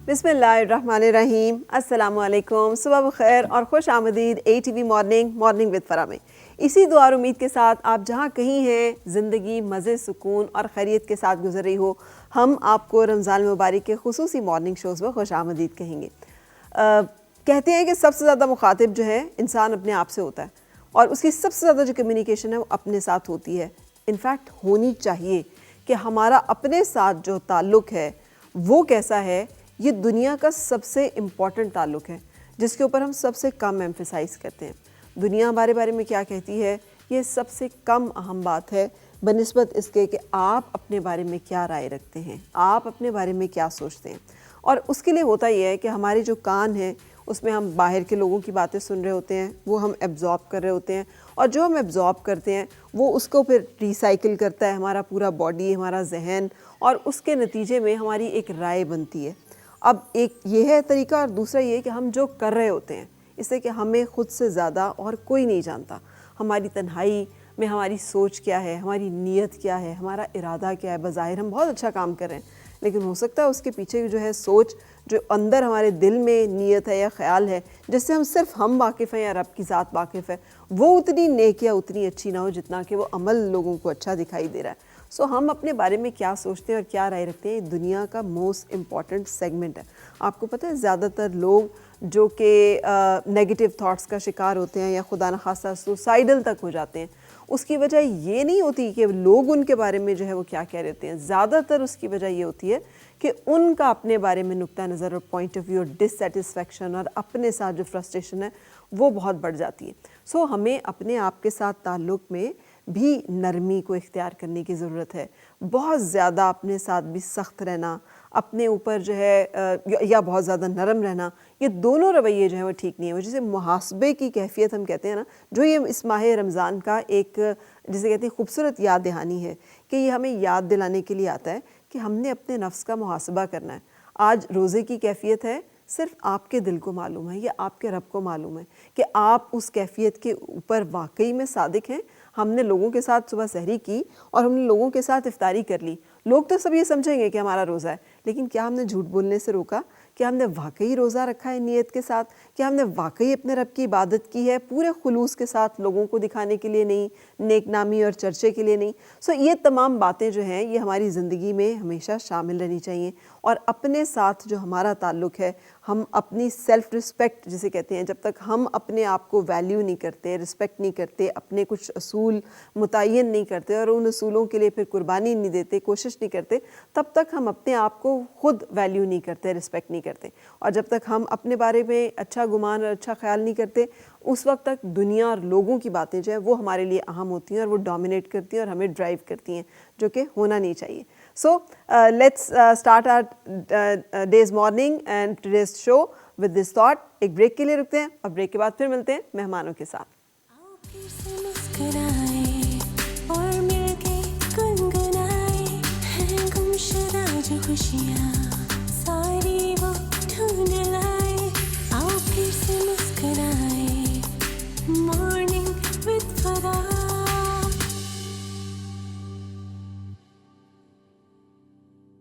بسم اللہ الرحمن الرحیم. السلام علیکم, صبح بخیر اور خوش آمدید ATV مارننگ وتھ فرا میں. اسی دعا اور امید کے ساتھ آپ جہاں کہیں ہیں زندگی مزے سکون اور خیریت کے ساتھ گزر رہی ہو, ہم آپ کو رمضان مبارک کے خصوصی مارننگ شوز میں خوش آمدید کہیں گے. کہتے ہیں کہ سب سے زیادہ مخاطب جو ہے انسان اپنے آپ سے ہوتا ہے, اور اس کی سب سے زیادہ جو کمیونیکیشن ہے وہ اپنے ساتھ ہوتی ہے. انفیکٹ ہونی چاہیے کہ ہمارا اپنے ساتھ جو تعلق ہے وہ کیسا ہے, یہ دنیا کا سب سے امپورٹنٹ تعلق ہے جس کے اوپر ہم سب سے کم ایمفیسائز کرتے ہیں. دنیا ہمارے بارے میں کیا کہتی ہے یہ سب سے کم اہم بات ہے بنسبت اس کے کہ آپ اپنے بارے میں کیا رائے رکھتے ہیں, آپ اپنے بارے میں کیا سوچتے ہیں. اور اس کے لیے ہوتا یہ ہے کہ ہمارے جو کان ہیں اس میں ہم باہر کے لوگوں کی باتیں سن رہے ہوتے ہیں, وہ ہم ایبزارب کر رہے ہوتے ہیں, اور جو ہم ایبزارب کرتے ہیں وہ اس کو پھر ریسائیکل کرتا ہے ہمارا پورا باڈی, ہمارا ذہن, اور اس کے نتیجے میں ہماری ایک رائے بنتی ہے. اب ایک یہ ہے طریقہ, اور دوسرا یہ کہ ہم جو کر رہے ہوتے ہیں اس سے کہ ہمیں خود سے زیادہ اور کوئی نہیں جانتا. ہماری تنہائی میں ہماری سوچ کیا ہے, ہماری نیت کیا ہے, ہمارا ارادہ کیا ہے. بظاہر ہم بہت اچھا کام کر رہے ہیں لیکن ہو سکتا ہے اس کے پیچھے جو ہے سوچ, جو اندر ہمارے دل میں نیت ہے یا خیال ہے جس سے صرف ہم واقف ہیں یا رب کی ذات واقف ہے, وہ اتنی نیک یا اتنی اچھی نہ ہو جتنا کہ وہ عمل لوگوں کو اچھا دکھائی دے رہا ہے. سو ہم اپنے بارے میں کیا سوچتے ہیں اور کیا رائے رکھتے ہیں دنیا کا موسٹ امپورٹنٹ سیگمنٹ ہے. آپ کو پتہ ہے زیادہ تر لوگ جو کہ نیگیٹو تھاٹس کا شکار ہوتے ہیں یا خدا نخواستہ سوسائڈل تک ہو جاتے ہیں, اس کی وجہ یہ نہیں ہوتی کہ لوگ ان کے بارے میں جو ہے وہ کیا کہہ رہتے ہیں. زیادہ تر اس کی وجہ یہ ہوتی ہے کہ ان کا اپنے بارے میں نقطہ نظر اور پوائنٹ آف ویو اور ڈسسیٹسفیکشن اور اپنے ساتھ جو فرسٹریشن ہے وہ بہت بڑھ جاتی ہے. سو ہمیں اپنے آپ کے ساتھ تعلق میں بھی نرمی کو اختیار کرنے کی ضرورت ہے. بہت زیادہ اپنے ساتھ بھی سخت رہنا, اپنے اوپر جو ہے یا بہت زیادہ نرم رہنا, یہ دونوں رویے جو ہیں وہ ٹھیک نہیں ہے. جسے محاسبے کی کیفیت ہم کہتے ہیں نا, جو یہ اس ماہ رمضان کا ایک جسے کہتے ہیں خوبصورت یاد دہانی ہے کہ یہ ہمیں یاد دلانے کے لیے آتا ہے کہ ہم نے اپنے نفس کا محاسبہ کرنا ہے. آج روزے کی کیفیت ہے صرف آپ کے دل کو معلوم ہے یا آپ کے رب کو معلوم ہے کہ آپ اس کیفیت کے اوپر واقعی میں صادق ہیں. ہم نے لوگوں کے ساتھ صبح سحری کی اور ہم نے لوگوں کے ساتھ افطاری کر لی, لوگ تو سب یہ سمجھیں گے کہ ہمارا روزہ ہے, لیکن کیا ہم نے جھوٹ بولنے سے روکا؟ کیا ہم نے واقعی روزہ رکھا ہے نیت کے ساتھ؟ کیا ہم نے واقعی اپنے رب کی عبادت کی ہے پورے خلوص کے ساتھ, لوگوں کو دکھانے کے لیے نہیں, نیک نامی اور چرچے کے لیے نہیں؟ سو یہ تمام باتیں جو ہیں یہ ہماری زندگی میں ہمیشہ شامل رہنی چاہیے. اور اپنے ساتھ جو ہمارا تعلق ہے, ہم اپنی سیلف رسپیکٹ جسے کہتے ہیں, جب تک ہم اپنے آپ کو ویلیو نہیں کرتے, رسپیکٹ نہیں کرتے, اپنے کچھ اصول متعین نہیں کرتے اور ان اصولوں کے لیے پھر قربانی نہیں دیتے, کوشش نہیں کرتے, تب تک ہم اپنے آپ کو خود ویلیو نہیں کرتے, رسپیکٹ نہیں کرتے. اور جب تک ہم اپنے بارے میں اچھا گمان اور اچھا خیال نہیں کرتے, اس وقت تک دنیا اور لوگوں کی باتیں جو ہیں وہ ہمارے لیے اہم ہوتی ہیں اور وہ ڈومینیٹ کرتی ہیں اور ہمیں ڈرائیو کرتی ہیں, جو کہ ہونا نہیں چاہیے. So let's start our day's morning and today's show with this thought. ایک بریک کے لیے رکتے ہیں اور بریک کے بعد پھر ملتے ہیں مہمانوں کے ساتھ. اور مل کے گنگنائے ہیں گمشدہ جو خوشیاں.